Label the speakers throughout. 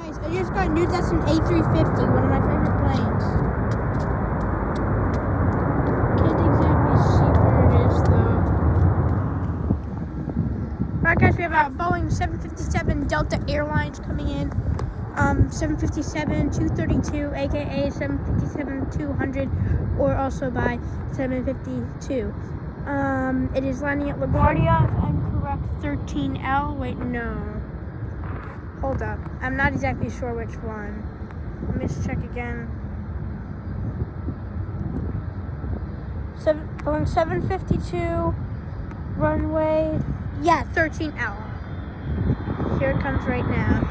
Speaker 1: Guys, I just got news that's an A350, one of my favorite planes. Can't exactly see where it is though. Alright guys, we have a Boeing 757 Delta Airlines coming in. 757-232, aka 757-200, or also by 752. It is landing at LaGuardia, if I'm correct, 13L. Wait, no. Hold up. I'm not exactly sure which one. Let me just check again. Boeing 752, runway, yeah, 13L. Here it comes right now.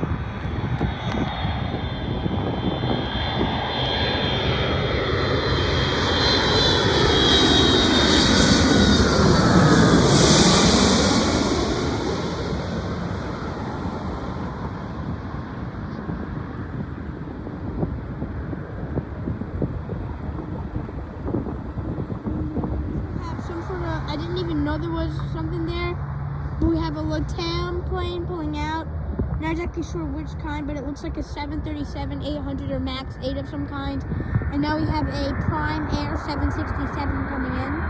Speaker 1: I didn't even know there was something there. We have a LATAM plane pulling out. Not exactly sure which kind, but it looks like a 737-800 or MAX 8 of some kind. And now we have a Prime Air 767 coming in.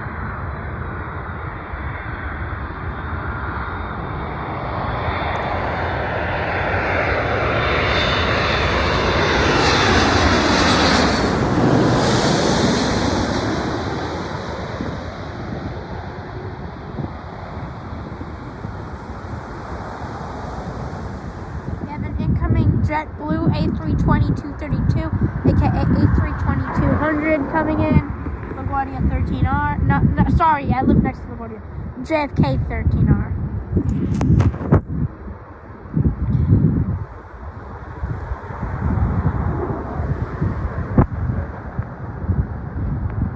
Speaker 1: JetBlue A320-232, aka A320-200 coming in. LaGuardia 13R. No, sorry, I live next to LaGuardia. JFK 13R.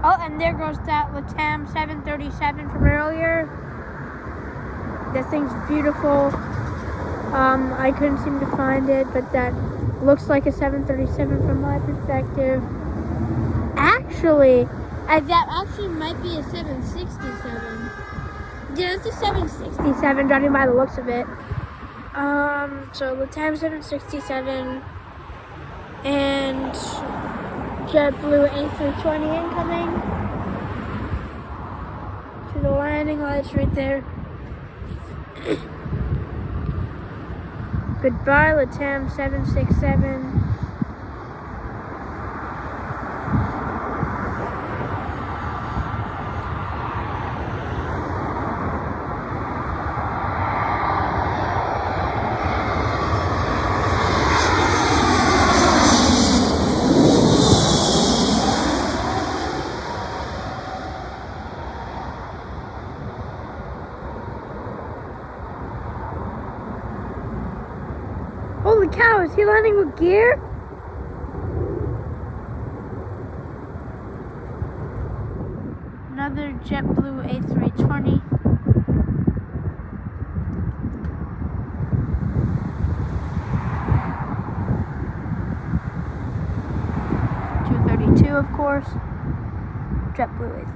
Speaker 1: Oh, and there goes that LATAM 737 from earlier. This thing's beautiful. I couldn't seem to find it, but that looks like a 737 from my perspective. Actually, that actually might be a 767. Yeah, it's a 767, judging by the looks of it. So LATAM 767 and JetBlue A320 incoming. To the landing lights right there. Goodbye, LATAM 767. Holy cow, is he landing with gear? Another JetBlue A320. .232, of course. JetBlue A320.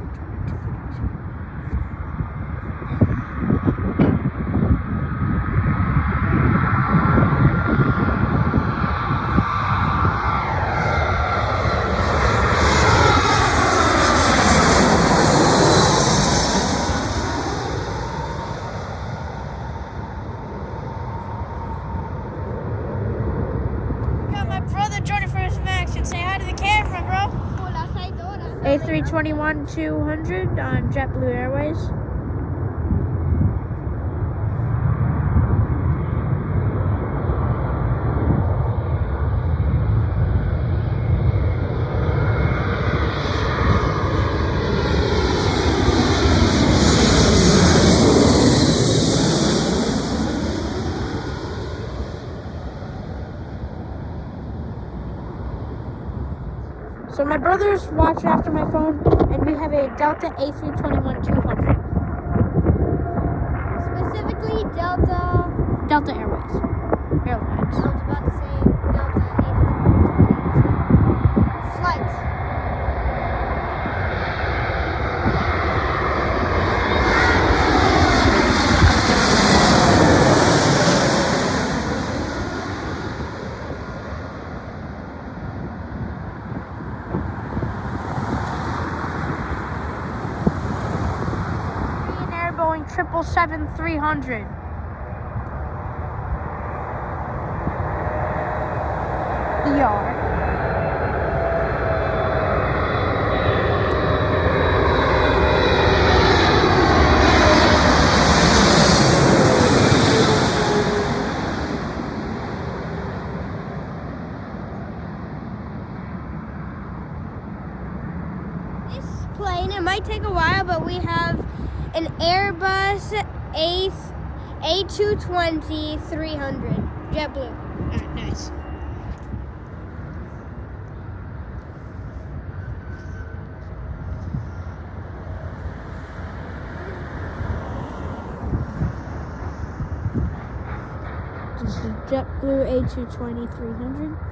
Speaker 1: A321-200 on JetBlue Airways. So my brother's watching after my phone, and we have a Delta A321-200.
Speaker 2: Specifically Delta
Speaker 1: Airways.
Speaker 2: I
Speaker 1: Airlines.
Speaker 2: was about to say Delta 820 flight.
Speaker 1: 777-300. ER.
Speaker 2: This plane, it might take a while, but we have an Airbus A220-300 JetBlue.
Speaker 1: Alright, nice. This is JetBlue A220-300.